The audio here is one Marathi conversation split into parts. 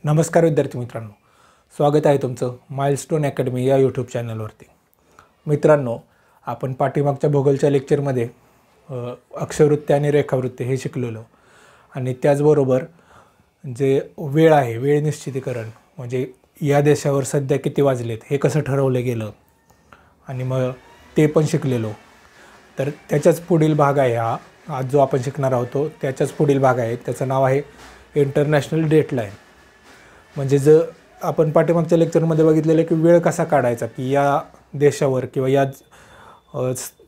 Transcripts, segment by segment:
नमस्कार विद्यार्थी मित्रांनो, स्वागत आहे तुमचं माइलस्टोन अकॅडमी या यूट्यूब चॅनलवरती। मित्रांनो, आपण पाठीमागच्या भूगोलच्या लेक्चरमध्ये अक्षरवृत्ते आणि रेखावृत्ते हे शिकलेलो आणि त्याचबरोबर जे वेळ आहे, वेळ निश्चितीकरण म्हणजे या देशावर सध्या किती वाजलेत हे कसं ठरवलं गेलं आणि मग ते पण शिकलेलो। तर त्याच्याच पुढील भाग आहे हा आज जो आपण शिकणार आहोत, त्याच्याच पुढील भाग आहे, त्याचं नाव आहे इंटरनॅशनल डेटलाईन। म्हणजे जर आपण पाठीमागच्या लेक्चरमध्ये बघितलेलं की वेळ कसा काढायचा, की या देशावर किंवा या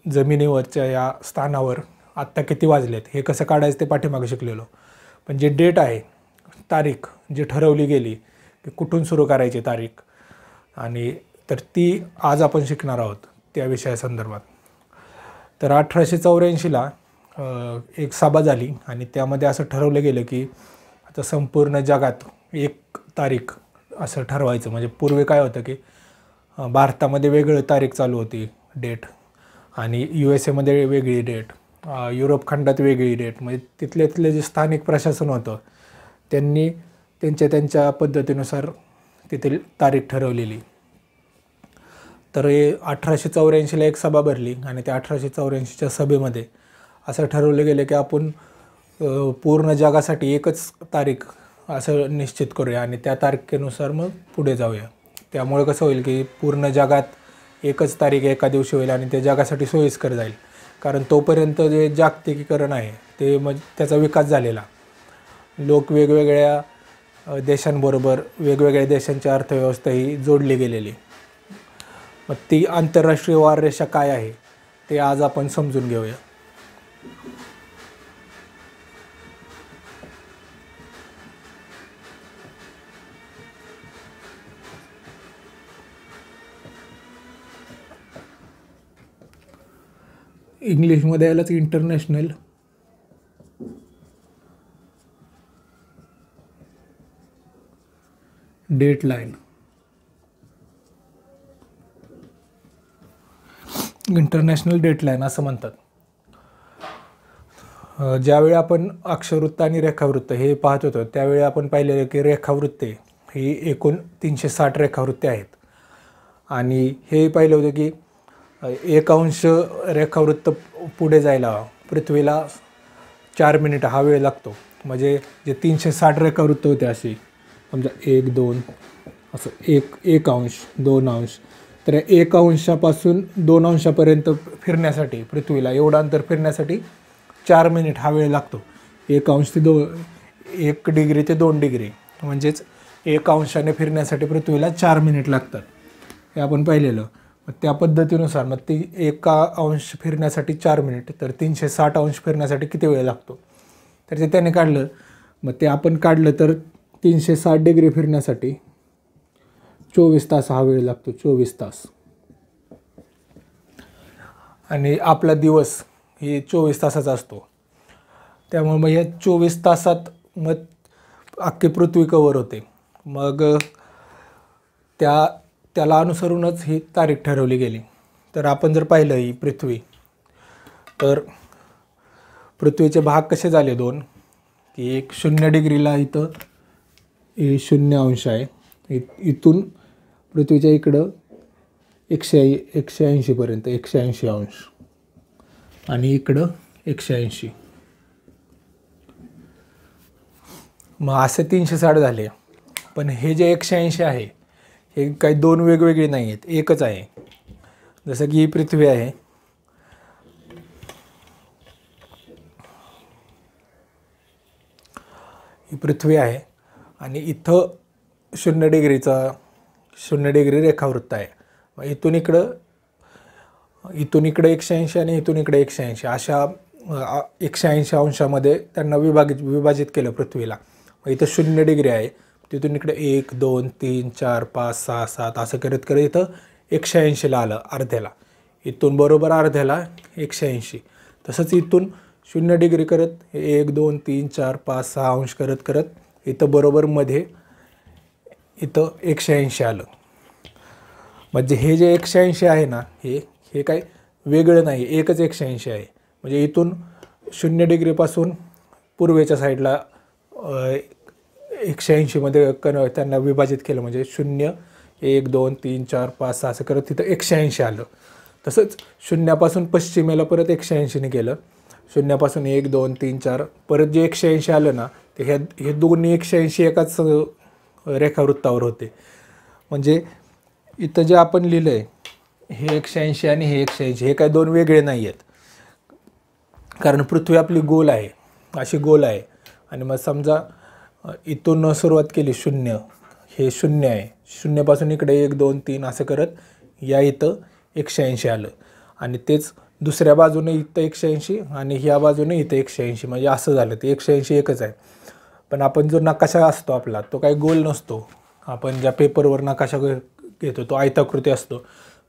जमिनीवरच्या या स्थानावर आत्ता किती वाजलेत हे कसं काढायचं ते पाठीमागे शिकलेलो। पण जे डेट आहे, तारीख जी ठरवली गेली की कुठून सुरू करायची तारीख, आणि तर ती आज आपण शिकणार आहोत त्या विषयासंदर्भात। तर 1884ला एक सभा झाली आणि त्यामध्ये असं ठरवलं गेलं की आता संपूर्ण जगात एक तारीख असं ठरवायचं। म्हणजे पूर्वी काय होतं की भारतामध्ये वेगळी तारीख चालू होती डेट, आणि USA मध्ये वेगळी डेट, युरोप खंडात वेगळी डेट। म्हणजे तिथले जे स्थानिक प्रशासन होतं त्यांनी त्यांच्या पद्धतीनुसार तिथे तारीख ठरवलेली। तर 1884ला एक सभा भरली आणि त्या 1884च्या सभेमध्ये असं ठरवलं गेलं की आपण पूर्ण जगासाठी एकच तारीख असं निश्चित करूया आणि त्या तारखेनुसार मग पुढे जाऊया। त्यामुळे कसं होईल की पूर्ण जगात एकच तारीख एका दिवशी होईल आणि ते जगासाठी सोयीस्कर जाईल, कारण तोपर्यंत जे जागतिकीकरण आहे ते त्याचा विकास झालेला, लोक वेगवेगळ्या देशांबरोबर वेगवेगळ्या देशांची अर्थव्यवस्था ही जोडली गेलेली। मग ती आंतरराष्ट्रीय वाररेषा काय आहे ते आज आपण समजून घेऊया। इंग्लिशमध्ये यालाच इंटरनॅशनल डेटलाईन, इंटरनॅशनल डेटलाईन असं म्हणतात। ज्यावेळी आपण अक्षरवृत्त आणि रेखावृत्त हे पाहत होतो त्यावेळी आपण पाहिलेलं की रेखावृत्ते ही एकूण 360 रेखावृत्ते आहेत, आणि हे पाहिलं होतं की 1 अंश रेखावृत्त पुढे जायला पृथ्वीला 4 मिनिट हा वेळ लागतो। म्हणजे जे 360 रेखावृत्त होते अशी समजा 1 2 असं 1 अंश 2 अंश, तर 1 अंशापासून 2 अंशापर्यंत फिरण्यासाठी पृथ्वीला एवढं अंतर फिरण्यासाठी 4 मिनिट हा वेळ लागतो। 1 अंश ते 1 डिग्री ते 2 डिग्री म्हणजेच 1 अंशाने फिरण्यासाठी पृथ्वीला 4 मिनिट लागतात, हे आपण पाहिलेलं। मग त्या पद्धतीनुसार मग ती 1 अंश फिरण्यासाठी 4 मिनिट, तर 360 अंश फिरण्यासाठी किती वेळ लागतो तर ते त्याने काढलं। मग ते आपण काढलं तर 360 डिग्री फिरण्यासाठी 24 तास हा वेळ लागतो, 24 तास। आणि आपला दिवस हे 24 तासाचा असतो, त्यामुळे मग या 24 तासात मग अख्खी पृथ्वी कव्हर होते। मग त्याला अनुसरूनच ही तारीख ठरवली गेली। तर आपण जर पाहिलं ही पृथ्वी, तर पृथ्वीचे भाग कसे झाले दोन, की एक 0 डिग्रीला इथं हे 0 अंश आहे, इथून पृथ्वीच्या इकडं 180 पर्यंत 180 अंश, आणि इकडं 180। मग असे 360 झाले। पण हे जे 180 आहे हे काही दोन वेगवेगळे नाही आहेत, एकच आहे। जसं की ही पृथ्वी आहे, ही पृथ्वी आहे आणि इथं 0 डिग्री रेखावृत्त आहे। मग इथून इकडं 180 आणि इथून इकडे 180 अशा 180 अंशामध्ये त्यांना विभाजित केलं पृथ्वीला। मग इथं 0 डिग्री आहे, तिथून इकडे 1 2 3 4 5 6 7 असं करत करत इथं 180ला आलं अर्ध्याला, इथून बरोबर अर्ध्याला 180। तसंच इथून 0 डिग्री करत 1 2 3 4 5 6 अंश करत करत इथं बरोबर मध्ये इथं 180 आलं। म्हणजे हे जे 180 आहे ना, हे काही वेगळं नाही, एकच 180 आहे। म्हणजे इथून 0 डिग्रीपासून पूर्वेच्या साईडला 180मध्ये त्यांना विभाजित केलं, म्हणजे 0 1 2 3 4 5 6 असं करत तिथं 180 आलं. तसंच शून्यापासून पश्चिमेला परत 180ने केलं, शून्यापासून 1 2 3 4 परत जे 180 आलं ना, ते हे दोन्ही 180 एकाच रेखावृत्तावर होते. म्हणजे इथं जे आपण लिहिलं आहे हे 180 आणि हे 180 हे काय दोन वेगळे नाही आहेत, कारण पृथ्वी आपली गोल आहे, अशी गोल आहे. आणि मग समजा इथून सुरुवात केली 0, हे 0 आहे, 0पासून इकडे 1 2 3 असं करत या इथं 180 आलं, आणि तेच दुसऱ्या बाजूने इथं 180 आणि ह्या बाजूने इथं 180, म्हणजे असं झालं. ते 180 एकच आहे. पण आपण जो नकाशा असतो आपला तो काही गोल नसतो, आपण ज्या पेपरवर नकाशा घेतो तो आयताकृती असतो.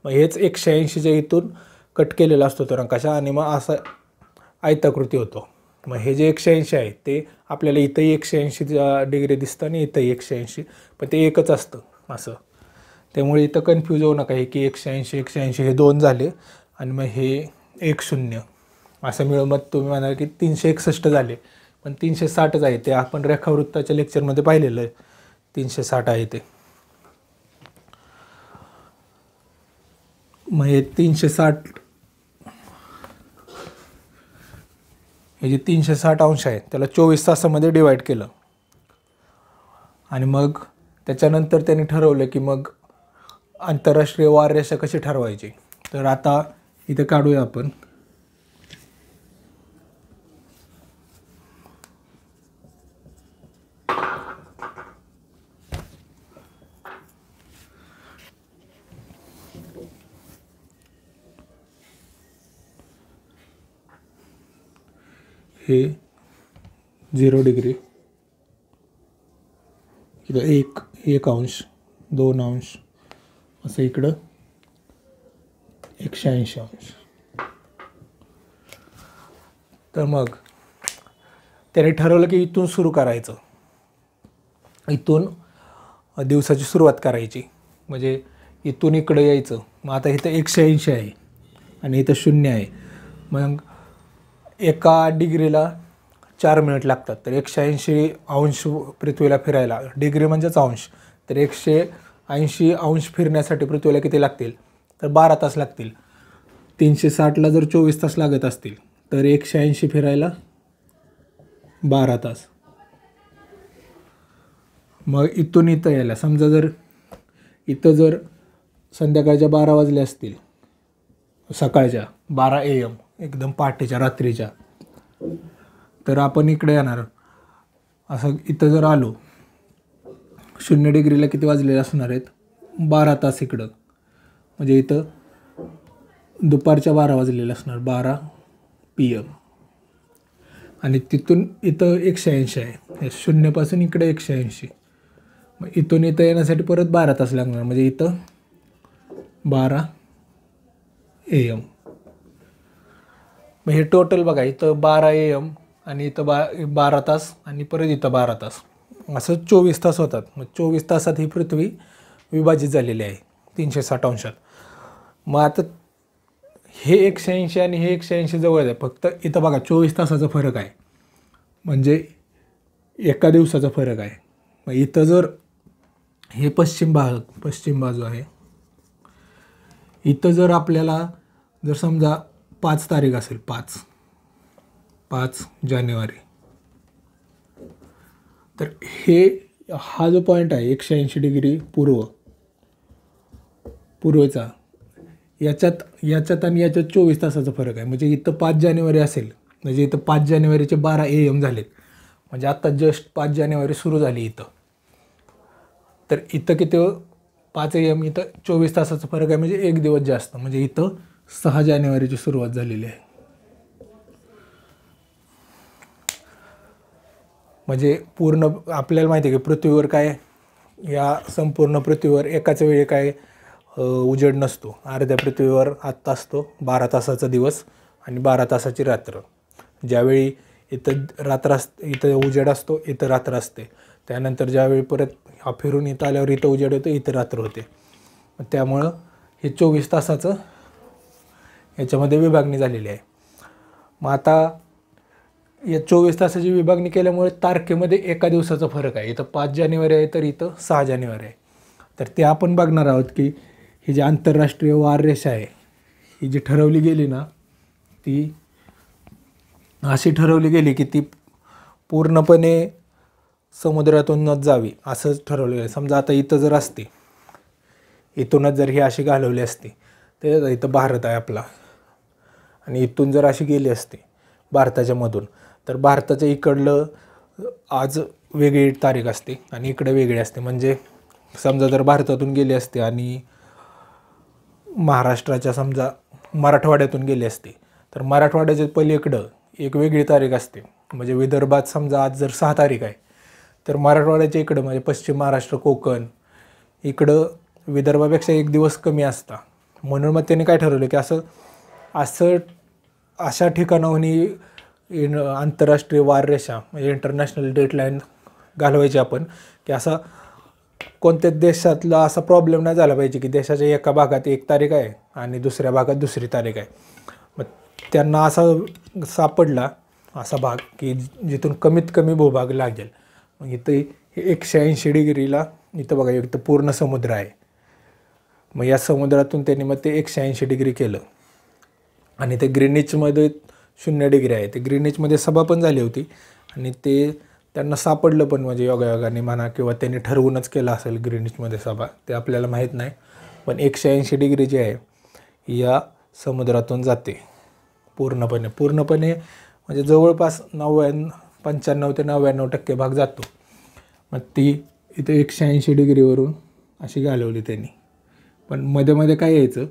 मग हेच 180च्या इथून कट केलेला असतो तो नकाशा, आणि मग असा आयताकृती होतो. मग हे जे 180 आहे ते आपल्याला इथंही 180 डिग्री दिसतं आणि इथंही 180, पण ते एकच असतं असं. त्यामुळे इथं कन्फ्यूज होऊ नका, हे की 180 180 हे दोन झाले आणि मग हे 10 असं मिळून मग तुम्ही म्हणाल की 361 झाले, पण 360च आहे. ते आपण रेखावृत्ताच्या लेक्चरमध्ये पाहिलेलं आहे, 360 आहे ते. मग हे 360, हे जे 360 अंश आहे त्याला 24 तासामध्ये डिवाईड केलं, आणि मग त्याच्यानंतर त्यांनी ठरवलं की मग आंतरराष्ट्रीय वाररेषा कशी ठरवायची. तर आता इथं काढूया आपण. हे 0 डिग्री, इथं 1 अंश, 2 अंश, असं इकडं 180 अंश. तर मग त्याने ठरवलं की इथून सुरू करायचं, इथून दिवसाची सुरुवात करायची, म्हणजे इथून इकडं यायचं. मग आता इथं 180 आहे आणि इथं 0 आहे. मग एका डिग्रीला 4 मिनिट लागतात. तर 180 अंश पृथ्वीला फिरायला, डिग्री म्हणजेच अंश, तर 180 अंश फिरण्यासाठी पृथ्वीला किती लागतील, तर 12 तास लागतील. 360ला जर 24 तास लागत असतील तर 180 फिरायला 12 तास. मग इथून इथं यायला, समजा जर इथं जर संध्याकाळच्या 12 वाजले असतील, सकाळच्या 12 AM, एकदम पहाटेच्या रात्रीच्या, तर आपण इकडे येणार. असं इथं जर आलो, 0 डिग्रीला किती वाजलेले असणार आहेत, 12 तास इकडं, म्हणजे इथं दुपारच्या 12 वाजलेले असणार, 12 PM. आणि तिथून इथं 180 आहे, 0पासून इकडे 180. मग इथून इथं येण्यासाठी परत 12 तास लागणार, म्हणजे इथं 12 AM. मग हे टोटल बघा, इथं 12 AM आणि इथं 12 तास आणि परत इथं 12 तास, असं 24 तास होतात. मग 24 तासात ही पृथ्वी विभाजित झालेली आहे 360 अंशात. मग आता हे 180 आणि हे 180 जवळ आहे, फक्त इथं बघा 24 तासाचा फरक आहे, म्हणजे एका दिवसाचा फरक आहे. मग इथं जर हे पश्चिम बाजू आहे, इथं जर आपल्याला जर समजा 5 तारीख असेल, 5 जानेवारी, तर हा जो पॉईंट आहे 180 डिग्री पूर्वेचा, याच्यात आणि याच्यात 24 तासाचा फरक आहे. म्हणजे इथं 5 जानेवारी असेल, म्हणजे इथं 5 जानेवारीचे 12 AM झालेत, म्हणजे आत्ता जस्ट 5 जानेवारी सुरू झाली इथं. तर इथं किती 5 AM, इथं 24 तासाचा फरक आहे, म्हणजे एक दिवस जास्त, म्हणजे इथं 6 जानेवारीची सुरुवात झालेली आहे. म्हणजे पूर्ण आपल्याला माहिती आहे की पृथ्वीवर काय, या संपूर्ण पृथ्वीवर एकाच वेळी काय उजेड नसतो. अर्ध्या पृथ्वीवर आत्ता असतो 12 तासाचा दिवस आणि 12 तासाची रात्र. ज्यावेळी इथं इथं उजेड असतो, इथं रात्र असते. त्यानंतर ज्यावेळी परत फिरून इथं आल्यावर इथं उजेड होतो, इथं रात्र होते. त्यामुळं हे 24 तासाचं याच्यामध्ये विभागणी झालेली आहे. मग आता या 24 तासाची विभागणी केल्यामुळे तारखेमध्ये एका दिवसाचा फरक आहे. इथं 5 जानेवारी आहे तर इथं 6 जानेवारी आहे. तर ते आपण बघणार आहोत की ही जी आंतरराष्ट्रीय वाररेषा आहे ही जी ठरवली गेली ना, ती अशी ठरवली गेली की ती पूर्णपणे समुद्रातून न जावी असंच ठरवलं गेलं. समजा आता इथं जर असते, इथूनच जर ही अशी घालवली असती तर इथं भारत आहे आपला, आणि इथून जर अशी गेली असती भारताच्या मधून, तर भारताच्या इकडलं आज वेगळी तारीख असते आणि इकडे वेगळी असते. म्हणजे समजा जर भारतातून गेली असते आणि महाराष्ट्राच्या समजा मराठवाड्यातून गेली असते, तर मराठवाड्याच्या पलीकडं एक वेगळी तारीख असते. म्हणजे विदर्भात समजा आज जर 6 तारीख आहे, तर मराठवाड्याच्या इकडं म्हणजे पश्चिम महाराष्ट्र, कोकण इकडं विदर्भापेक्षा एक दिवस कमी असता. म्हणून मग त्यांनी काय ठरवलं की असं अशा ठिकाणाहून आंतरराष्ट्रीय वाररेषा म्हणजे इंटरनॅशनल डेटलाईन घालवायची आपण, की असा कोणत्याच देशातला असा प्रॉब्लेम नाही झाला पाहिजे की देशाच्या एका भागात एक तारीख आहे आणि दुसऱ्या भागात दुसरी तारीख आहे. मग त्यांना असा सापडला असा भाग की जिथून कमीत कमी भूभाग लागेल. मग इथं 180 डिग्रीला इथं बघा, इथं पूर्ण समुद्र आहे. मग या समुद्रातून त्यांनी मग ते 180 डिग्री केलं. आणि ते ग्रीनिचमध्ये 0 डिग्री आहे. ते ग्रीनिचमध्ये सभा पण झाली होती आणि ते त्यांना सापडलं पण, म्हणजे योगायोगाने म्हणा किंवा त्यांनी ठरवूनच केलं असेल ग्रीनिचमध्ये सभा, ते आपल्याला माहीत नाही. पण 180 डिग्री जी आहे या समुद्रातून जाते पूर्णपणे म्हणजे जवळपास 95 ते 99% भाग जातो. मग ती इथं 180 डिग्रीवरून अशी घालवली त्यांनी. पण मध्ये काय यायचं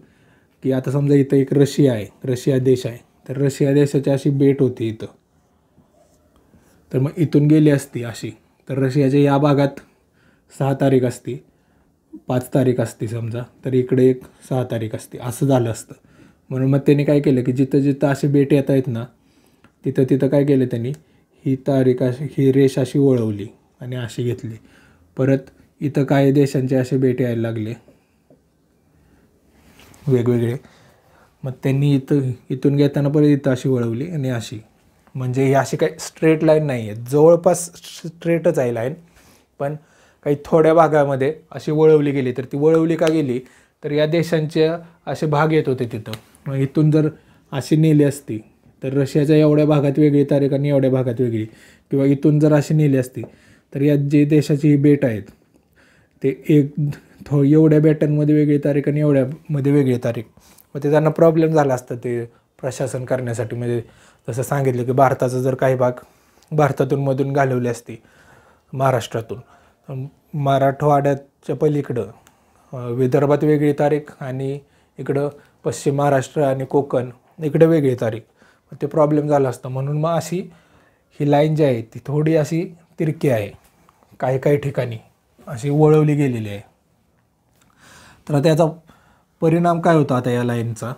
की आता समजा इथं एक रशिया देश आहे, तर रशिया देशाची अशी बेट होती इथं. तर मग इथून गेली असती अशी, तर रशियाच्या या भागात 6 तारीख असती, 5 तारीख असती समजा, तर इकडे एक 6 तारीख असते, असं झालं असतं. म्हणून मग त्यांनी काय केलं की जिथं असे बेट येत आहेत ना, तिथं काय केलं त्यांनी, ही तारीख अशी, ही रेष अशी वळवली आणि अशी घेतली. परत इथं काही देशांचे असे बेट यायला लागले वेगवेगळे. मग त्यांनी इथून घेताना परत इथं अशी वळवली आणि अशी, म्हणजे ही अशी काही स्ट्रेट लाईन नाही आहे, जवळपास स्ट्रेटच आहे लाईन, पण काही थोड्या भागामध्ये अशी वळवली गेली. तर ती वळवली का गेली, तर या देशांचे असे भाग येत होते तिथं. मग इथून जर अशी नेली असती तर रशियाच्या एवढ्या भागात वेगळी तारीख आणि एवढ्या भागात वेगळी, किंवा इथून जर अशी नेली असती तर या जे देशाची ही बेट आहेत ते एवढ्या बेटांमध्ये वेगळी तारीख आणि एवढ्यामध्ये वेगळी तारीख. मग ते त्यांना प्रॉब्लेम झाला असता ते प्रशासन करण्यासाठी. म्हणजे जसं सांगितलं की भारताचा जर काही भाग भारतातून मधून घालवले असते महाराष्ट्रातून, मराठवाड्याच्या पलीकडं विदर्भात वेगळी तारीख आणि इकडं पश्चिम महाराष्ट्र आणि कोकण इकडे वेगळी तारीख, ते प्रॉब्लेम झाला असता. म्हणून मग अशी ही लाईन जी आहे ती थोडी अशी तिरकी आहे, काही ठिकाणी अशी वळवली गेलेली आहे. तर त्याचा परिणाम काय होता आता या लाईनचा,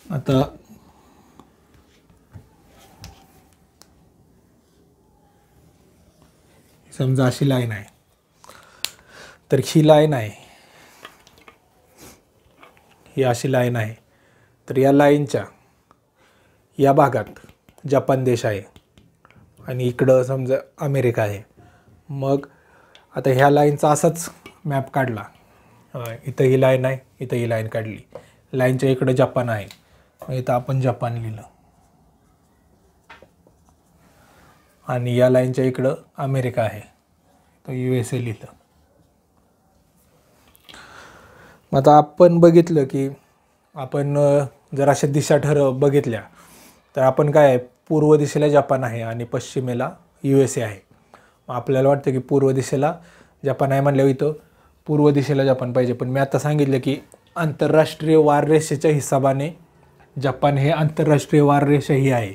आता समजा अशी लाईन आहे, तर ही लाईन आहे, ही अशी लाईन आहे. तर या लाईनच्या या भागात जपान देश आहे आणि इकडं समजा अमेरिका आहे. मग आता ह्या लाईनचा असाच मॅप काढला, इथं ही लाईन आहे, इथं ही लाईन काढली, लाईनच्या इकडं जपान आहे, मग इथं आपण जपान लिहिलं आणि या लाईनच्या इकडं अमेरिका आहे, तर USA लिहिलं. मग आता आपण बघितलं की आपण जर अशा दिशा बघितल्या तर आपण काय आहे, पूर्व दिशेला जपान आहे आणि पश्चिमेला USA आहे. मग आपल्याला वाटतं की पूर्व दिशेला जपान आहे म्हणल्यावर इथं पूर्व दिशेला जपान पाहिजे. पण मी आता सांगितलं की आंतरराष्ट्रीय वाररेषेच्या हिशोबाने जपान हे आंतरराष्ट्रीय वाररेषा ही आहे.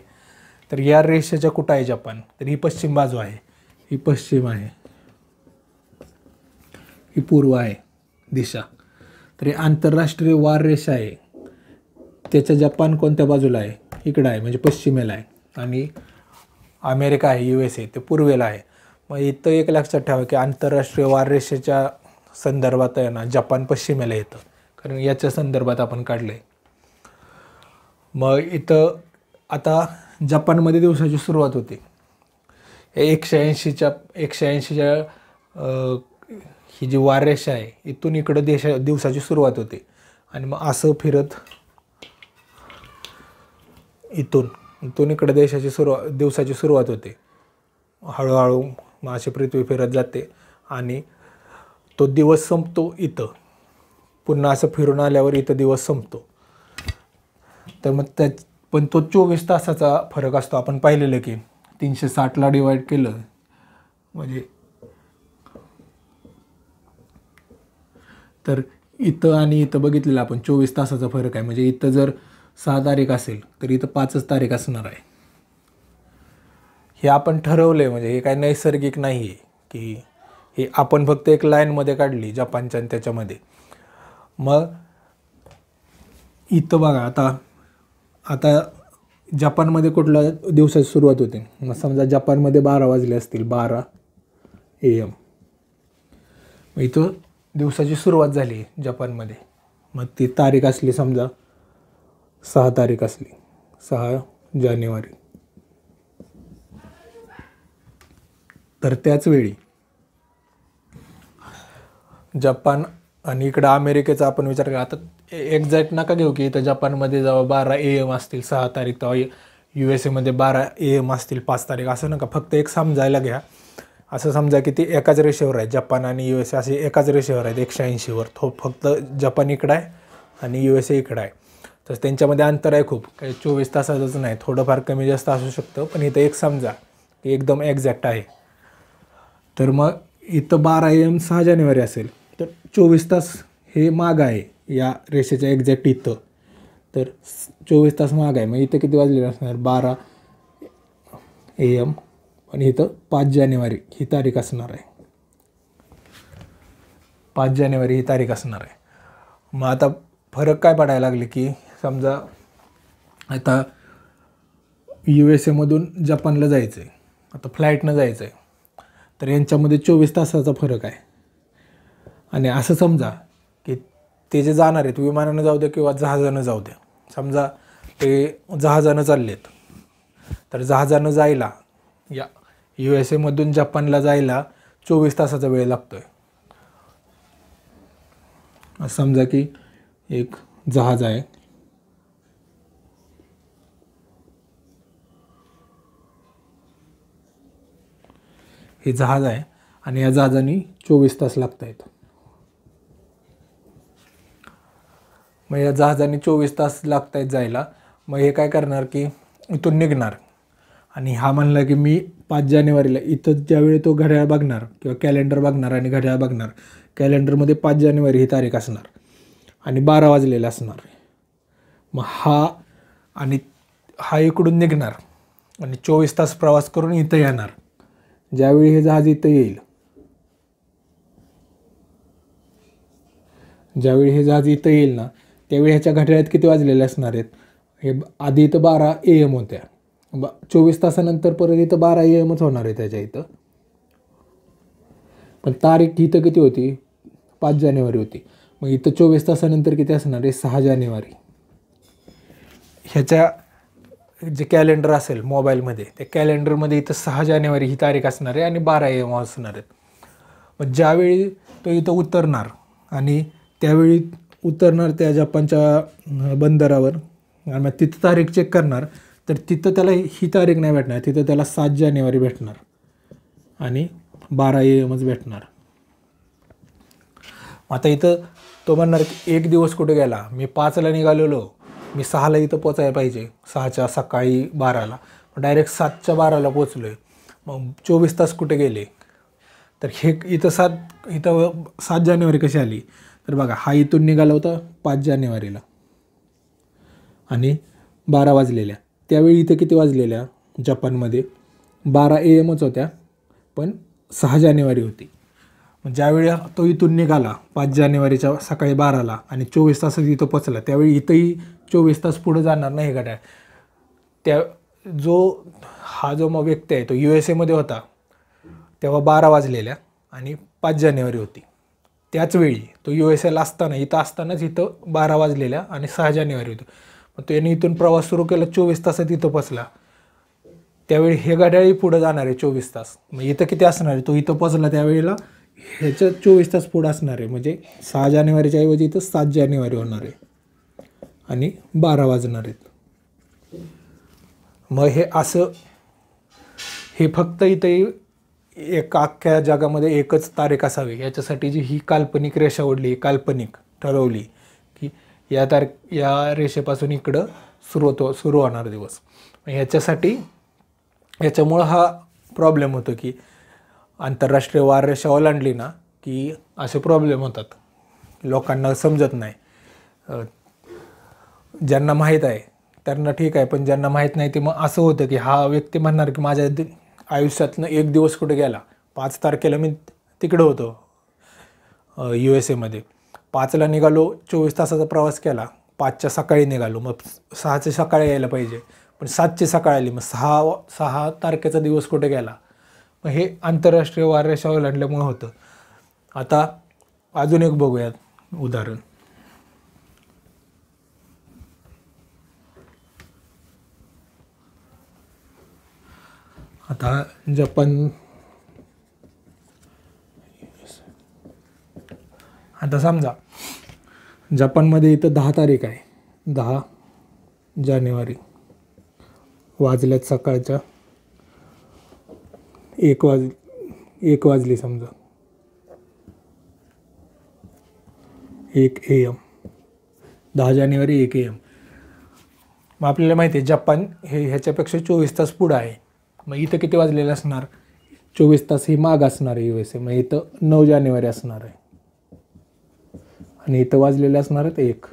तर या रेषेच्या कुठं आहे जपान, तर ही पश्चिम बाजू आहे, ही पश्चिम आहे, ही पूर्व आहे दिशा. तर ही आंतरराष्ट्रीय वाररेषा आहे, त्याच्या जपान कोणत्या बाजूला आहे, इकडं आहे म्हणजे पश्चिमेला आहे, आणि अमेरिका आहे USA ते पूर्वेला आहे. मग इथं एक लक्षात ठेवा की आंतरराष्ट्रीय वाररेषेच्या संदर्भात आहे ना जपान पश्चिमेला येतं, कारण याच्या संदर्भात आपण काढलं आहे. मग इथं आता जपानमध्ये दिवसाची सुरुवात होते 180च्या ही जी वाररेषा आहे इथून इकडं दिवसाची सुरुवात होते आणि मग असं फिरत इथून इकडं दिवसाची सुरुवात होते. हळूहळू मग अशी पृथ्वी फिरत जाते आणि तो दिवस संपतो इथं. पुन्हा असं फिरून आल्यावर इथं दिवस संपतो. तर मग पण तो 24 तासाचा फरक असतो. आपण पाहिलेलं की 360ला डिवाईड केलं म्हणजे तर इथं आणि इथं बघितलेलं आपण 24 तासाचा फरक आहे. म्हणजे इथं जर 6 तारीख असेल तर इथं 5च तारीख असणार आहे. हे आपण ठरवलं आहे. म्हणजे हे काय नैसर्गिक नाही आहे की हे आपण फक्त एक लाईनमध्ये काढली जपानच्या आणि त्याच्यामध्ये. मग इथं बघा आता जपानमध्ये कुठल्या दिवसाची सुरुवात होते. मग समजा जपानमध्ये 12 वाजले असतील 12 AM. मग इथं दिवसाची सुरुवात झाली जपानमध्ये. मग ती तारीख असली समजा 6 तारीख असली 6 जानेवारी. तर त्याच वेळी जपान आणि इकडं अमेरिकेचा आपण विचार केला. आता एक्झॅक्ट नका घेऊ की इथं जपानमध्ये जेव्हा 12 AM असतील 6 तारीख तेव्हा USA 12 AM असतील 5 तारीख असं नका. फक्त एक समजायला घ्या. असं समजा की ती एकाच रेषेवर आहे. जपान आणि USA असे एकाच रेषेवर आहेत 180वर. फक्त जपान इकडं आहे आणि USA इकडं आहे. तर त्यांच्यामध्ये अंतर आहे खूप. काही 24 तासाचंच नाही. थोडंफार कमी जास्त असू शकतं. पण इथं एक समजा की एकदम एक्झॅक्ट आहे. तर मग इथं 12 AM 6 जानेवारी असेल तर 24 तास हे मागं आहे या रेषेच्या एक्झॅक्ट इथं. तर 24 तास मागं आहे. मग इथं किती वाजलेलं असणार 12 AM आणि इथं 5 जानेवारी ही तारीख असणार आहे. 5 जानेवारी ही तारीख असणार आहे. मग आता फरक काय पडायला लागले की समजा आता USA जपानला जायचं आहे. आता फ्लाईटनं जायचं आहे. तर यांच्यामध्ये 24 तासाचा फरक आहे. आणि असं समजा की ते जे जाणार आहेत विमानानं जाऊ द्या किंवा जहाजानं जाऊ द्या. समजा ते जहाजानं चाललेत तर जहाजानं जायला या USA जपानला जायला 24 तासाचा वेळ लागतो आहे. समजा की एक जहाज आहे. हे जहाज आहे आणि या जहाजाने 24 तास लागत आहेत. मग या जहाजाने 24 तास लागत आहेत जायला. मग हे काय करणार की इथून निघणार आणि हा म्हणला की मी 5 जानेवारीला इथं ज्यावेळी तो घड्याळ बघणार किंवा कॅलेंडर बघणार आणि घड्याळ बघणार कॅलेंडरमध्ये 5 जानेवारी ही तारीख असणार आणि 12 वाजलेलं असणार. मग हा इकडून निघणार आणि 24 तास प्रवास करून इथं येणार. ज्यावेळी हे जहाज इथं येईल ना त्यावेळी ह्याच्या घड्याळात किती वाजलेले असणार आहेत. हे आधी इथं 12 AM होत्या. 24 तासानंतर परत इथं 12 AMच होणार आहे त्याच्या इथं. पण तारीख इथं किती होती 5 जानेवारी होती. मग इथं 24 तासानंतर किती असणार आहे 6 जानेवारी. ह्याच्या जे कॅलेंडर असेल मोबाईलमध्ये त्या कॅलेंडरमध्ये इथं 6 जानेवारी ही तारीख असणार आहे आणि 12 AM असणार आहेत. मग ज्यावेळी तो इथं उतरणार आणि त्यावेळी उतरणार त्या जपानच्या बंदरावर आणि मग तिथं तारीख चेक करणार तर तिथं त्याला ही तारीख नाही भेटणार. तिथं त्याला 7 जानेवारी भेटणार आणि 12 AMच भेटणार. आता इथं तो म्हणणार की एक दिवस कुठे गेला. मी 5ला निघालेलो मी 6ला इथं पोचायला पाहिजे. 6च्या सकाळी 12ला डायरेक्ट 7च्या 12ला पोचलो आहे. मग 24 तास कुठे गेले. तर हे इथं 7 जानेवारी कशी आली तर बघा हा इथून निघाला होता 5 जानेवारीला आणि 12 वाजलेल्या. त्यावेळी इथं किती वाजलेल्या जपानमध्ये 12 AMच होत्या पण 6 जानेवारी होती. मग ज्यावेळी तो इथून निघाला 5 जानेवारीच्या सकाळी 12ला आणि 24 तासात इथं पोचला त्यावेळी इथंही 24 तास पुढे जाणार नाही घड्याळ. जो मग व्यक्ती आहे तो USA होता तेव्हा 12 वाजलेल्या आणि 5 जानेवारी होती. त्याच वेळी तो USAला असताना इथं असतानाच इथं 12 वाजलेल्या आणि 6 जानेवारी होती. मग त्याने इथून प्रवास सुरू केला, 24 तासात इथं पोचला. त्यावेळी हे घड्याळही पुढं जाणार आहे 24 तास. मग इथं किती असणार आहे, तो इथं पोचला त्यावेळेला ह्याचं 24 तास पुढं असणार आहे. म्हणजे 6 जानेवारीच्या ऐवजी इथं 7 जानेवारी होणार आहे आणि 12 वाजणार आहेत. मग हे असं, हे फक्त इथं एक अख्ख्या जगामध्ये एकच तारीख असावी याच्यासाठी जी ही काल्पनिक रेषा ओढली, काल्पनिक ठरवली की या रेषेपासून इकडं सुरू होणार दिवस. ह्याच्यासाठी याच्यामुळं हा प्रॉब्लेम होतो की आंतरराष्ट्रीय वार रेषा ओलांडली ना की असे प्रॉब्लेम होतात, लोकांना समजत नाही. ज्यांना माहीत आहे त्यांना ठीक आहे, पण ज्यांना माहीत नाही ते मग असं होतं की हा व्यक्ती म्हणणार की माझ्या आयुष्यातनं एक दिवस कुठे गेला. 5 तारखेला मी तिकडं होतो USA मध्ये, 5ला निघालो, 24 तासाचा प्रवास केला, 5च्या सकाळी निघालो, मग 6च्या सकाळी यायला पाहिजे, पण 7ची सकाळ आली, मग 6 तारखेचा दिवस कुठे गेला. मग हे आंतरराष्ट्रीय वार रेषा ओलांडल्यामुळे होतं. आता अजून एक बघूयात उदाहरण. आता जपान, आता समजा जपानमध्ये इथं 10 तारीख आहे, 10 जानेवारी, वाजल्यात सकाळच्या 1 वाजली समजा, 1 AM, 10 जानेवारी 1 AM. मग आपल्याला माहिती आहे जपान हे ह्याच्यापेक्षा 24 तास पुढं आहे. मग इथं किती वाजलेले असणार, 24 तास ही माग असणार आहे USA. मग इथं 9 जानेवारी असणार आहे आणि इथं वाजलेले असणार आहेत 1.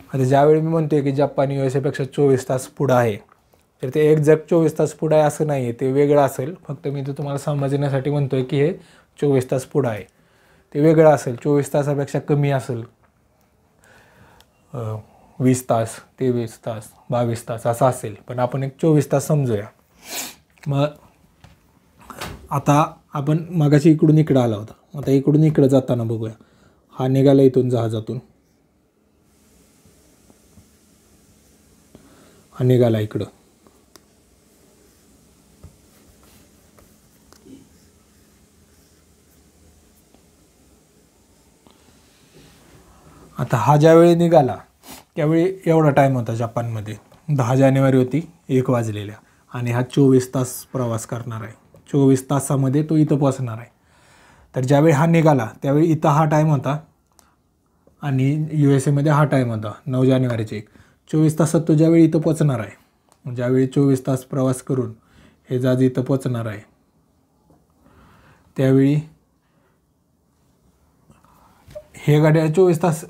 आता ज्यावेळी मी म्हणतोय की जपान USA पेक्षा 24 तास पुढं आहे, तर ते एक्झॅक्ट 24 तास पुढं आहे असं नाही आहे, ते वेगळं असेल. फक्त मी तर तुम्हाला समजण्यासाठी म्हणतोय की हे 24 तास पुढं आहे, ते वेगळं असेल, 24 तासापेक्षा कमी असेल, 20 तास, 23 तास, 22 तास असं असेल, पण आपण एक 24 तास समजूया. मग आता आपण मागाशी इकडून इकडं आला होता, आता इकडून इकडं जाताना बघूया. हा निघाला इथून जहाजातून, हा निघाला इकडं, आता हा ज्यावेळी निघाला त्यावेळी एवढा टाईम होता जपानमध्ये, 10 जानेवारी होती, 1 वाजलेल्या, आणि हा 24 तास प्रवास करणार आहे. 24 तासामध्ये तो इथं पोचणार आहे. तर ज्यावेळी हा निघाला त्यावेळी इथं हा टाईम होता आणि USA हा टाईम होता 9 जानेवारीचे 1. 24 तासात तो ज्यावेळी इथं पोचणार आहे, ज्यावेळी 24 तास प्रवास करून हे जहाज इथं पोचणार आहे, त्यावेळी हे घड्याळ 24 तास,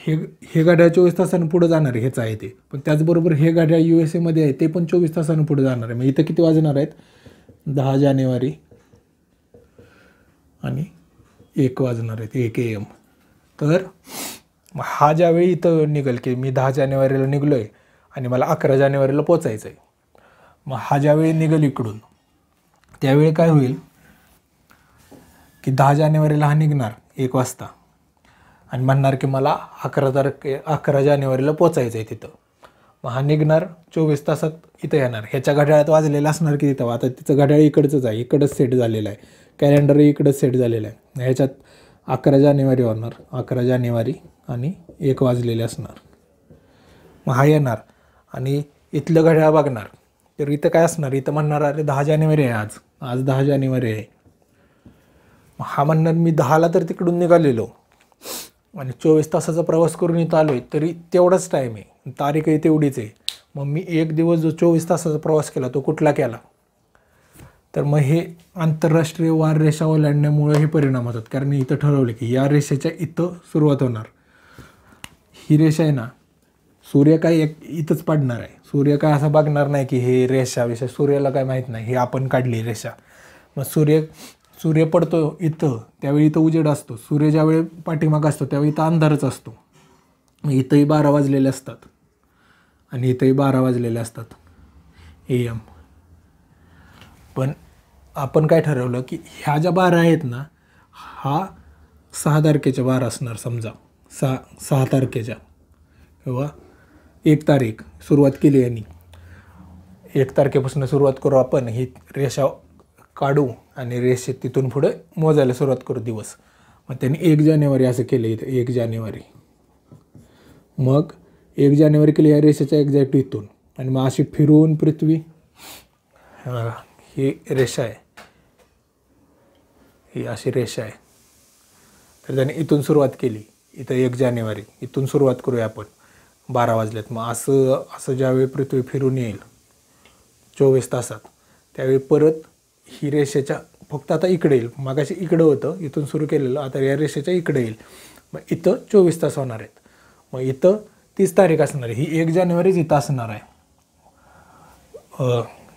हे घड्याळ 24 तासानं पुढं जाणार आहे, हेच आहे ते. पण त्याचबरोबर हे घड्याळ USA आहे, ते पण 24 तासानं पुढं जाणार आहे. मग इथं किती वाजणार आहेत, 10 जानेवारी आणि 1 वाजणार आहेत, 1 AM. तर हा ज्यावेळी इथं निघेल की मी 10 जानेवारीला निघलो आहे आणि मला 11 जानेवारीला पोचायचं आहे, मग हा ज्यावेळी निघेल इकडून, त्यावेळी काय होईल की 10 जानेवारीला हा निघणार 1 वाजता आणि म्हणणार की मला 11 जानेवारीला पोचायचं आहे तिथं. मग हा निघणार 24 तासात इथं येणार. ह्याच्या घड्याळात वाजलेलं असणार की तिथं, आता तिचं घड्याळ इकडचंच आहे, इकडंच सेट झालेलं आहे, कॅलेंडरही इकडंच सेट झालेलं आहे. ह्याच्यात 11 जानेवारी होणार, 11 जानेवारी आणि 1 वाजलेले असणार. मग हा येणार आणि इथलं घड्याळ बघणार, तर इथं काय असणार, इथं म्हणणार अरे 10 जानेवारी आहे, आज 10 जानेवारी आहे. मग हा म्हणणार मी 10ला तर तिकडून निघालेलो आणि 24 तासाचा प्रवास करून इथं आलो आहे, तरी तेवढाच टाईम आहे, तारीखही तेवढीच आहे. मग मी एक दिवस जो 24 तासाचा प्रवास केला तो कुठला केला. तर मग हे आंतरराष्ट्रीय वार रेषा ओलांडण्यामुळे हे परिणाम होतात. कारण इथं ठरवलं की या रेषेच्या इथं सुरुवात होणार, ही रेषा आहे ना, सूर्य काय इथंच पडणार आहे. सूर्य काय असं बघणार नाही की हे रेषा सूर्याला काय माहीत नाही, हे आपण काढली रेषा. मग सूर्य पडतो इथं, त्यावेळी इथं उजेड असतो. सूर्य ज्यावेळी पाठीमाग असतो त्यावेळी इथं अंधारच असतो. मग इथंही 12 वाजलेले असतात आणि इथंही 12 वाजलेले असतात AM. पण आपण काय ठरवलं की ह्या ज्या 12 आहेत ना, हा 6 तारखेच्या 12 असणार. समजा 6 तारखेच्या किंवा 1 तारीख सुरुवात केली यांनी, 1 तारखेपासून सुरुवात करू आपण, ही रेषा काढू आणि रेषेत तिथून पुढे मोजायला सुरुवात करू दिवस. मग त्यांनी 1 जानेवारी असं केलं इथं, 1 जानेवारी. मग 1 जानेवारी केली या रेषेच्या एक्झॅक्ट इथून, आणि मग अशी फिरून पृथ्वी, ही रेषा आहे, ही अशी रेषा आहे. तर त्याने इथून सुरुवात केली, इथं 1 जानेवारी, इथून सुरुवात करूया आपण 12 वाजल्यात. मग असं ज्यावेळी पृथ्वी फिरून येईल 24 तासात, त्यावेळी परत ही रेषेच्या फक्त आता इकडे येईल. मागाशी इकडं होतं, इथून सुरू केलेलं, आता या रेषेच्या इकडे येईल. मग इथं 24 तास होणार आहेत. मग इथं 30 तारीख असणार आहे, ही 1 जानेवारीच इथं असणार आहे.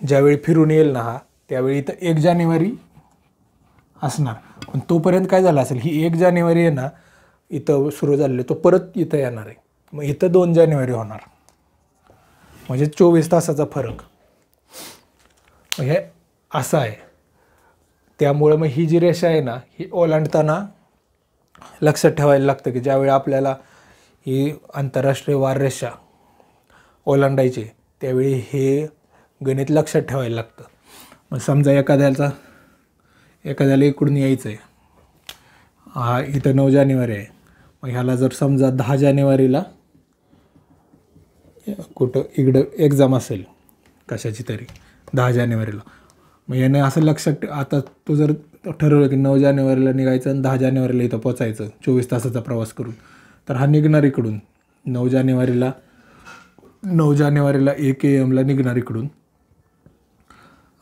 ज्यावेळी फिरून येईल ना हा, त्यावेळी इथं 1 जानेवारी असणार. पण तोपर्यंत काय झालं असेल, ही 1 जानेवारी आहे ना इथं सुरू झालेली, तो परत इथं येणार आहे. मग इथं 2 जानेवारी होणार, म्हणजे 24 तासाचा फरक. हे असं आहे. त्यामुळं मग ही जी रेषा आहे ना, ही ओलांडताना लक्षात ठेवायला लागतं की ज्यावेळी आपल्याला ही आंतरराष्ट्रीय वार रेषा ओलांडायची, त्यावेळी हे गणित लक्षात ठेवायला लागतं. मग समजा एखाद्याला इकडून यायचं आहे, हा इथं 9 जानेवारी आहे. मग ह्याला जर समजा 10 जानेवारीला कुठं इकडं एक्झाम असेल कशाची तरी 10 जानेवारीला, मग याने असं लक्षात, आता तो जर ठरवलं की 9 जानेवारीला निघायचं आणि 10 जानेवारीला इथं पोचायचं 24 तासाचा प्रवास करून, तर हा निघणार इकडून 9 जानेवारीला 1 AM निघणार इकडून,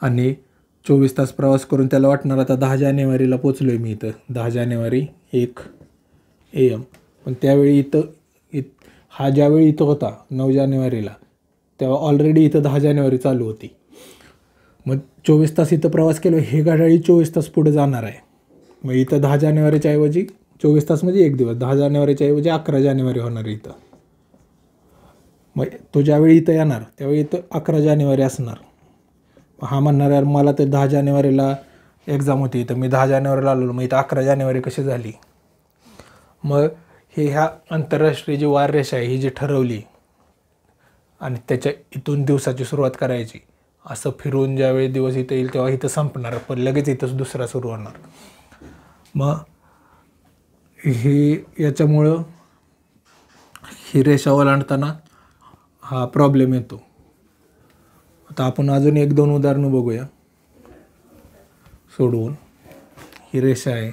आणि 24 तास प्रवास करून त्याला वाटणार आता 10 जानेवारीला पोचलो आहे मी इथं, 10 जानेवारी 1 AM. पण त्यावेळी हा ज्यावेळी इथं होता 9 जानेवारीला, तेव्हा ऑलरेडी इथं 10 जानेवारी चालू होती. मग 24 तास इथं प्रवास केला, हे गाडी 24 तास पुढे जाणार आहे. मग इथं 10 जानेवारीच्या ऐवजी 24 तास म्हणजे 1 दिवस, 10 जानेवारीच्या ऐवजी 11 जानेवारी होणार इथं. मग तो ज्यावेळी इथं येणार त्यावेळी इथं 11 जानेवारी असणार. हा म्हणणार यार मला तर 10 जानेवारीला एक्झाम होती, इथं मी 10 जानेवारीला आलो, मग इथं 11 जानेवारी कशी झाली. मग ह्या आंतरराष्ट्रीय जी वार रेषा आहे ही जी ठरवली आणि त्याच्या इथून दिवसाची सुरुवात करायची, असं फिरून ज्यावेळी दिवस इथं येईल तेव्हा इथं संपणार, पण लगेच इथंच दुसरा सुरू होणार. मग याच्यामुळं ही रेषा ओलांडताना हा प्रॉब्लेम येतो. आता आपण अजून 1-2 उदाहरणं बघूया सोडवून. ही रेषा आहे,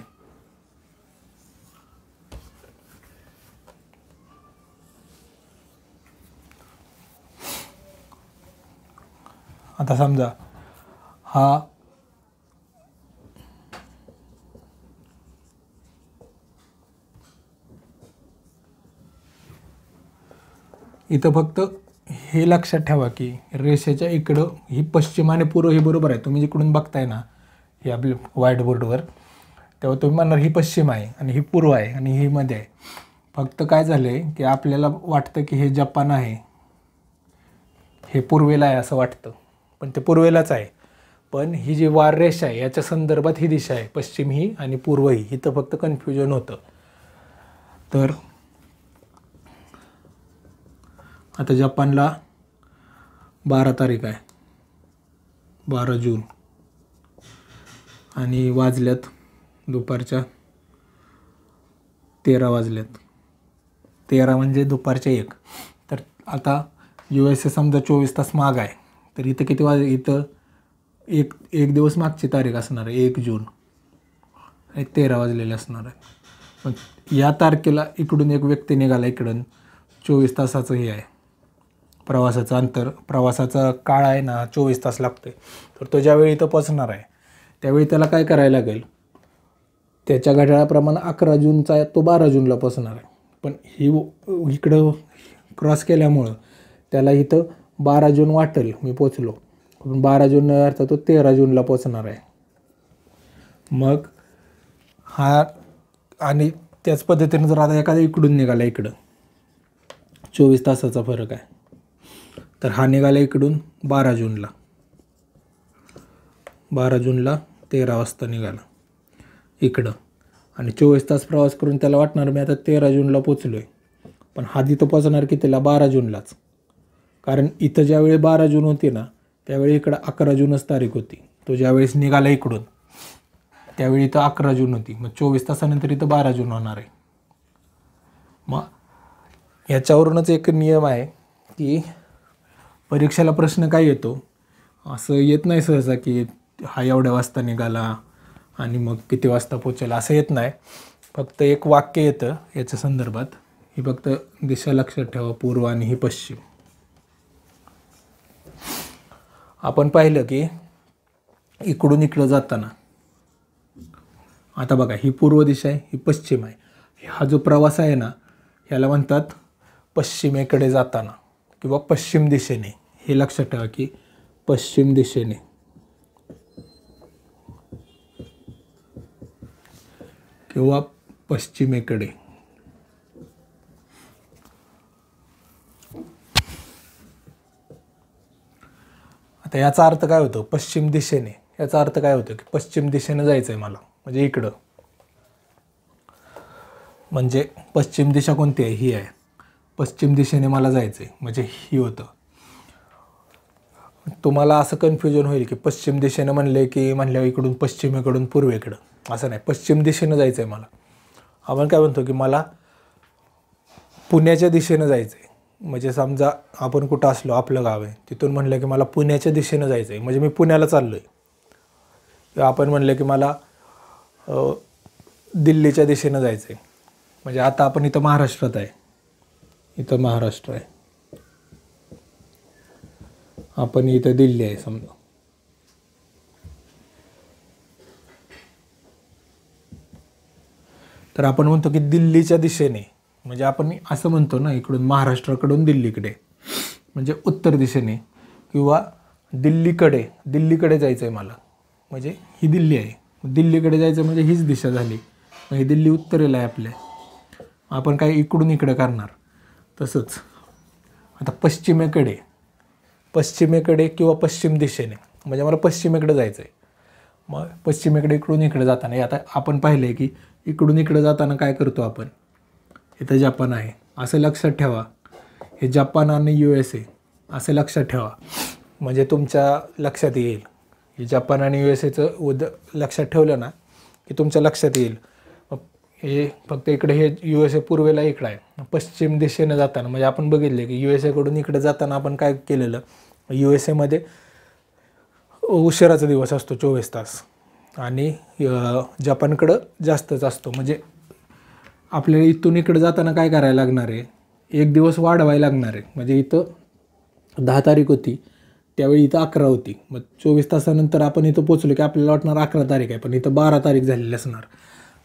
आता समजा हा इथं फक्त हे लक्षात ठेवा की रेषेच्या इकडं ही पश्चिम आणि पूर्व हे बरोबर आहे. तुम्ही जिकडून बघताय ना हे आपल्या व्हाईट बोर्डवर, तेव्हा तुम्ही म्हणणार ही पश्चिम आहे आणि ही पूर्व आहे आणि ही मध्ये आहे. फक्त काय झालं आहे की आपल्याला वाटतं की हे जपान आहे, हे पूर्वेला आहे असं वाटतं, पण ते पूर्वेलाच आहे. पण ही जी वार रेषा आहे याच्या संदर्भात ही दिशा आहे, पश्चिम ही आणि पूर्व ही, इथं फक्त कन्फ्युजन होतं. तर आता जपानला 12 तारीख आहे, 12 जून, आणि वाजल्यात दुपारच्या 13 वाजल्यात, 13 म्हणजे दुपारच्या 1. तर आता USA समजा 24 तास माग आहे, तर इथं किती इथं एक दिवस मागची तारीख असणार आहे, 1 जून, आणि 13 वाजलेले असणार आहे. पण या तारखेला इकडून एक व्यक्ती निघाला, इकडून 24 तासाचं हे आहे प्रवासाचं अंतर, प्रवासाचा काळ आहे ना 24 तास लागतोय. तर तो ज्यावेळी इथं पोचणार आहे त्यावेळी त्याला काय करायला लागेल, त्याच्या घड्याळाप्रमाणे 11 जूनचा तो 12 जूनला पोचणार आहे. पण ही इकडं क्रॉस केल्यामुळं त्याला इथं 12 जून वाटेल मी पोचलो, पण 12 जून अर्थ तो 13 जूनला पोचणार आहे. मग हा, आणि त्याच पद्धतीनं जर आता एखादा इकडून निघाला, इकडं 24 तासाचा फरक आहे, तर हा निघाला इकडून 12 जूनला, 12 जूनला 13 वाजता निघाला इकडं, आणि 24 तास प्रवास करून त्याला वाटणार मी आता 13 जूनला पोचलो आहे. पण हा तिथं पोचणार कितीला 12 जूनलाच, कारण इथं ज्यावेळी 12 जून होती ना त्यावेळी इकडं 11 जूनच तारीख होती. तो ज्यावेळेस निघाला इकडून त्यावेळी इथं 11 जून होती. मग 24 तासानंतर इथं 12 जून होणार आहे. मग ह्याच्यावरूनच एक नियम आहे की परीक्षेला प्रश्न काय येतो, असं येत नाही सहसा की हा एवढ्या वाजता निघाला आणि मग किती वाजता पोचेल, असं येत नाही. फक्त एक वाक्य येतं याच्या संदर्भात, ही फक्त दिशा लक्षात ठेवा, पूर्व आणि ही पश्चिम. आपण पाहिलं की इकडून इकडं जाताना, आता बघा ही पूर्व दिशा आहे, ही पश्चिम आहे. हा जो प्रवास आहे ना ह्याला म्हणतात पश्चिमेकडे जाताना किंवा पश्चिम दिशेने. हे लक्षात ठेवा की पश्चिम दिशेने किंवा पश्चिमेकडे. आता याचा अर्थ काय होतो, पश्चिम दिशेने, याचा अर्थ काय होतो की पश्चिम दिशेने जायचं आहे मला, म्हणजे इकडं. म्हणजे पश्चिम दिशा कोणती आहे, ही आहे. पश्चिम दिशेने मला जायचं आहे म्हणजे ही होतं. तुम्हाला असं कन्फ्युजन होईल की पश्चिम दिशेनं म्हणल्यावर इकडून पश्चिमेकडून पूर्वेकडं, असं नाही. पश्चिम दिशेनं जायचं आहे मला. आपण काय म्हणतो की मला पुण्याच्या दिशेनं जायचं आहे. म्हणजे समजा आपण कुठं असलो, आपलं गाव आहे, तिथून म्हणलं की मला पुण्याच्या दिशेनं जायचं आहे म्हणजे मी पुण्याला चाललो आहे. किंवा आपण म्हणलं की मला दिल्लीच्या दिशेनं जायचं आहे, म्हणजे आता आपण इथं महाराष्ट्रात आहे, इथं महाराष्ट्र आहे, आपण इथं दिल्ली आहे समजा. तर आपण म्हणतो की दिल्लीच्या दिशेने, म्हणजे आपण असं म्हणतो ना इकडून महाराष्ट्राकडून दिल्लीकडे, म्हणजे उत्तर दिशेने किंवा दिल्लीकडे जायचं आहे मला, म्हणजे ही दिल्ली आहे, दिल्लीकडे जायचं म्हणजे हीच दिशा झाली. म्हणजे दिल्ली उत्तरेला आहे आपल्या, आपण काय इकडून इकडे करणार. तसंच आता पश्चिमेकडे किंवा पश्चिम दिशेने, म्हणजे मला पश्चिमेकडे जायचं आहे. मग पश्चिमेकडे इकडून इकडे जाताना, आता आपण पाहिलं आहे की इकडून इकडे जाताना काय करतो आपण, इथं जपान आहे असं लक्षात ठेवा. हे जपान आणि USA असं लक्षात ठेवा, म्हणजे तुमच्या लक्षात येईल. हे जपान आणि USAचं लक्षात ठेवलं ना की तुमच्या लक्षात येईल. हे फक्त इकडे हे USA पूर्वेला इकडं आहे. पश्चिम दिशेनं जाताना म्हणजे आपण बघितले की USA कडून इकडे जाताना आपण काय केलेलं, USA मध्ये उशिराचा दिवस असतो 24 तास आणि जपानकडं जास्तच असतो. म्हणजे आपल्याला इथून इकडे जाताना काय करायला लागणार आहे, एक दिवस वाढवायला लागणार आहे. म्हणजे इथं 10 तारीख होती त्यावेळी इथं 11 होती, मग 24 तासानंतर आपण इथं पोचलो की आपल्याला वाटणार 11 तारीख आहे, पण इथं 12 तारीख झालेली असणार.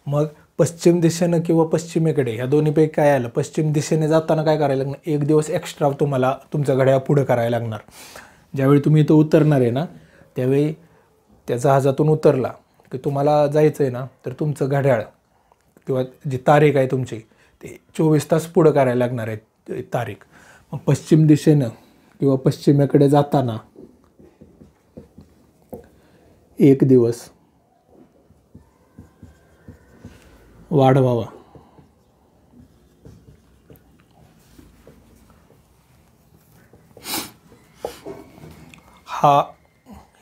मग पश्चिम दिशेनं किंवा पश्चिमेकडे ह्या दोन्हीपैकी काय आलं, पश्चिम दिशेने जाताना काय करायला लागणार, एक दिवस एक्स्ट्रा तुम्हाला तुमच्या घड्याळ पुढं करायला लागणार. ज्यावेळी तुम्ही इथं उतरणार आहे ना त्यावेळी त्या जहाजातून उतरला की तुम्हाला जायचं आहे ना, तर तुमचं घड्याळ किंवा जी तारीख आहे तुमची ते 24 तास पुढं करायला लागणार आहे तारीख. मग पश्चिम दिशेनं किंवा पश्चिमेकडे जाताना एक दिवस वाढवावा.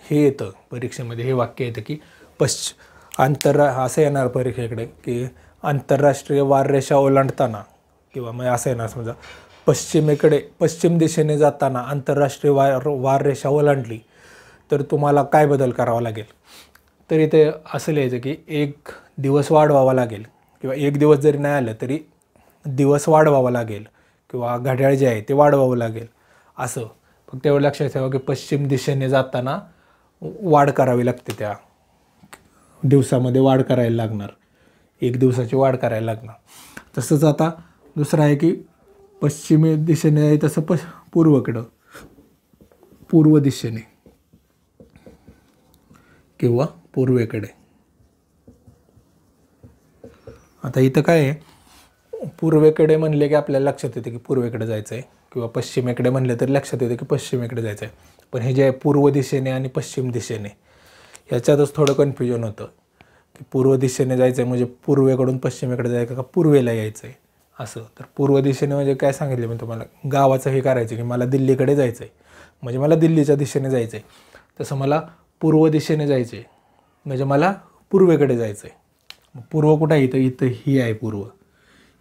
हे येतं परीक्षेमध्ये, हे वाक्य येतं की असं येणार परीक्षेकडे की आंतरराष्ट्रीय वाररेषा ओलांडताना, किंवा मग असं येणार समजा पश्चिम दिशेने जाताना आंतरराष्ट्रीय वाररेषा ओलांडली तर तुम्हाला काय बदल करावा लागेल. तर इथे असं लिहायचं की एक दिवस वाढवावा लागेल, किंवा एक दिवस जरी नाही आलं तरी दिवस वाढवावा लागेल, किंवा घड्याळ जे आहे ते वाढवावं लागेल. असं फक्त एवढं लक्षात ठेवा की पश्चिम दिशेने जाताना वाढ करावी लागते, त्या दिवसामध्ये वाढ करायला लागणार, एक दिवसाची वाढ करायला लागणार. तसंच आता दुसरं आहे की पश्चिम दिशेने आहे तसं पूर्व दिशेने किंवा पूर्वेकडे. आता इथं काय आहे, पूर्वेकडे म्हणले की आपल्याला लक्षात येते की पूर्वेकडे जायचं आहे, किंवा पश्चिमेकडे म्हणले तरी लक्षात येते की पश्चिमेकडे जायचं आहे. पण हे जे आहे पूर्व दिशेने आणि पश्चिम दिशेने ह्याच्यातच थोडं कन्फ्युजन होतं की पूर्व दिशेने जायचं आहे म्हणजे पूर्वेकडून पश्चिमेकडे जायचं का पूर्वेला यायचं आहे. असं. तर पूर्व दिशेने म्हणजे काय सांगितलं मी तुम्हाला, गावाचं हे करायचं की मला दिल्लीकडे जायचं आहे, म्हणजे मला दिल्लीच्या दिशेने जायचं आहे. तसं मला पूर्व दिशेने जायचं आहे, म्हणजे मला पूर्वेकडे जायचं आहे. पूर्व कुठं आहे? इथं ही आहे पूर्व.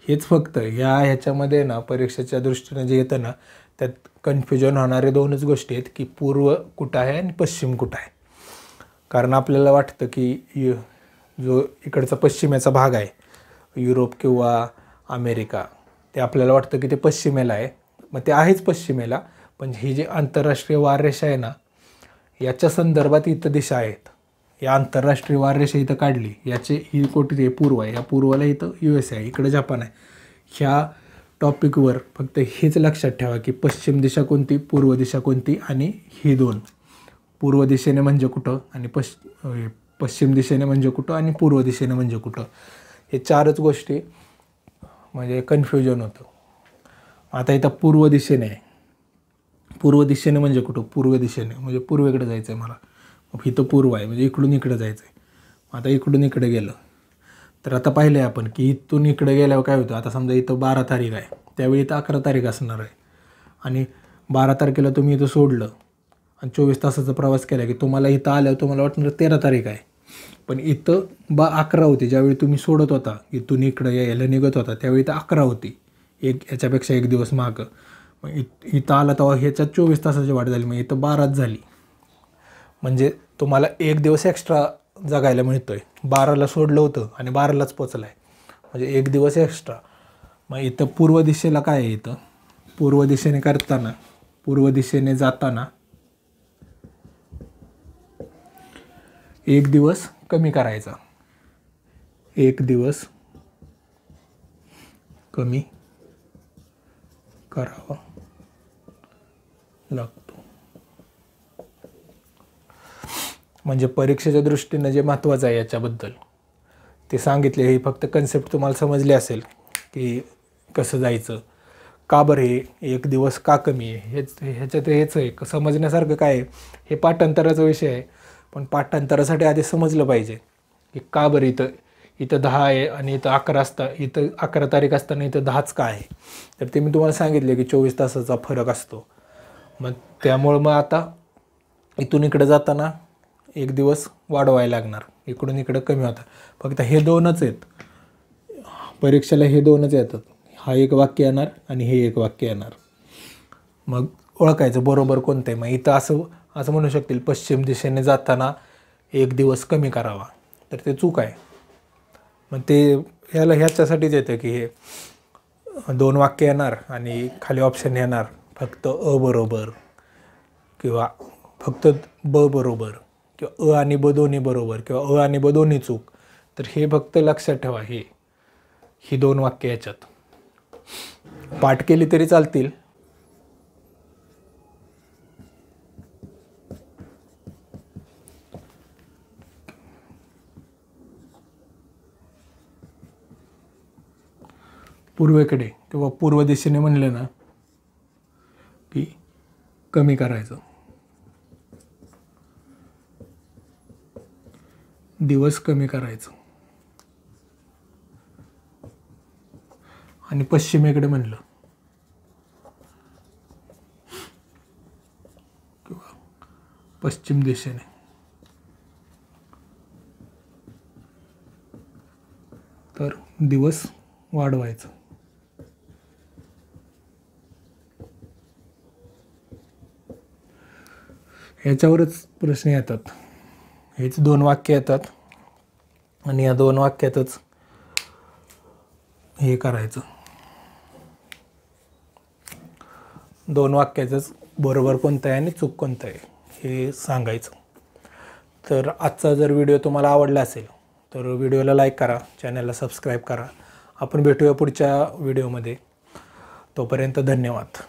हेच फक्त ह्याच्यामध्ये ना परीक्षेच्या दृष्टीने जे येतं ना, त्यात कन्फ्युजन होणारे दोनच गोष्टी आहेत की पूर्व कुठं आहे आणि पश्चिम कुठं आहे. कारण आपल्याला वाटतं की जो इकडचा पश्चिमेचा भाग आहे, युरोप किंवा अमेरिका, ते आपल्याला वाटतं की ते पश्चिमेला आहे. मग ते आहेच पश्चिमेला, पण ही जी आंतरराष्ट्रीय वाररेषा आहे ना, याच्या संदर्भात इथं दिशा आहेत. या आंतरराष्ट्रीय वाररेषा इथं काढली, ही कोणती पूर्व आहे, या पूर्वाला इथं USA आहे, इकडे जपान आहे. ह्या टॉपिकवर फक्त हेच लक्षात ठेवा की पश्चिम दिशा कोणती, पूर्व दिशा कोणती, आणि ही दोन, पूर्व दिशेने म्हणजे कुठं आणि पश्चिम दिशेने म्हणजे कुठं आणि पूर्व दिशेने म्हणजे कुठं, हे चारच गोष्टी म्हणजे कन्फ्युजन होतं. आता इथं पूर्व दिशेने आहे. पूर्व दिशेने म्हणजे कुठं? पूर्व दिशेने म्हणजे पूर्वेकडे जायचं आहे मला. मग इथं पूर्व आहे म्हणजे इकडून इकडे जायचं आहे. आता इकडून इकडे गेलं तर आता पाहिलं आहे आपण की इथून इकडे गेल्यावर काय होतं. आता समजा इथं 12 तारीख आहे, त्यावेळी इथं 11 तारीख असणार आहे. आणि 12 तारखेला तुम्ही इथं सोडलं आणि 24 तासाचा प्रवास केला की तुम्हाला इथं आल्यावर तुम्हाला वाटणार 13 तारीख आहे. पण इथं 11 होती. ज्यावेळी तुम्ही सोडत होता, इथून इकडं यायला निघत होता, त्यावेळी इथं 11 होती, याच्यापेक्षा एक दिवस मागं. मग इथं आला तेव्हा ह्याच्यात 24 तासाची वाट झाली, मग इथं 12च झाली. म्हणजे तुम्हाला एक दिवस एक्स्ट्रा जगायला मिळतो आहे. 12ला सोडलं होतं आणि 12लाच पोचलं आहे, म्हणजे एक दिवस एक्स्ट्रा. मग इथं पूर्व दिशेला काय आहे? इथं पूर्व दिशेने करताना, पूर्व दिशेने जाताना एक दिवस कमी करायचा, एक दिवस कमी करावा लागतो. म्हणजे परीक्षेच्या दृष्टीनं जे महत्त्वाचं आहे याच्याबद्दल ते सांगितले. ही फक्त कन्सेप्ट तुम्हाला समजली असेल की कसं जायचं, का बरं हे एक दिवस का कमी आहे, ह्याच्यात हेच आहे समजण्यासारखं. काय आहे, हे पाठांतराचा विषय आहे, पण पाठांतरासाठी आधी समजलं पाहिजे की का बरं इथं 10 आहे आणि इथं 11 असता, इथं 11 तारीख असताना इथं 10च का आहे. तर ते मी तुम्हाला सांगितले की 24 तासाचा फरक असतो. मग त्यामुळं मग आता इथून इकडे जाताना एक दिवस वाढवायला लागणार, इकडून इकडं कमी होता. फक्त हे दोनच आहेत परीक्षेला, हे दोनच येतात. हा एक वाक्य येणार आणि हे एक वाक्य येणार. मग ओळखायचं बरोबर कोणतं आहे. मग इथं असं म्हणू शकतील, पश्चिम दिशेने जाताना एक दिवस कमी करावा, तर ते चूक आहे. मग ते ह्याच्यासाठीच येतं की हे 2 वाक्य येणार आणि खाली ऑप्शन येणार फक्त अ बरोबर किंवा फक्त ब बरोबर किंवा अ आणि ब दोन्ही बरोबर किंवा अ आणि ब दोन्ही चूक. तर हे फक्त लक्षात ठेवा, ही 2 वाक्य याच्यात पाठ केली तरी चालतील. पूर्वेकडे किंवा पूर्व दिशेने म्हणले ना की कमी करायचं, दिवस कमी करायचं. आणि पश्चिमेकडे म्हणलं किंवा पश्चिम दिशेने तर दिवस वाढवायचं. ह्याच्यावरच प्रश्न येतात. हेच 2 वाक्य येतात आणि या 2 वाक्यातच हे करायचं, 2 वाक्याचंच बरोबर कोणतं आहे आणि चूक कोणतं आहे हे सांगायचं. तर आजचा जर व्हिडिओ तुम्हाला आवडला असेल तर व्हिडिओला लाईक करा, चॅनलला सबस्क्राईब करा. आपण भेटूया पुढच्या व्हिडिओमध्ये. तोपर्यंत धन्यवाद.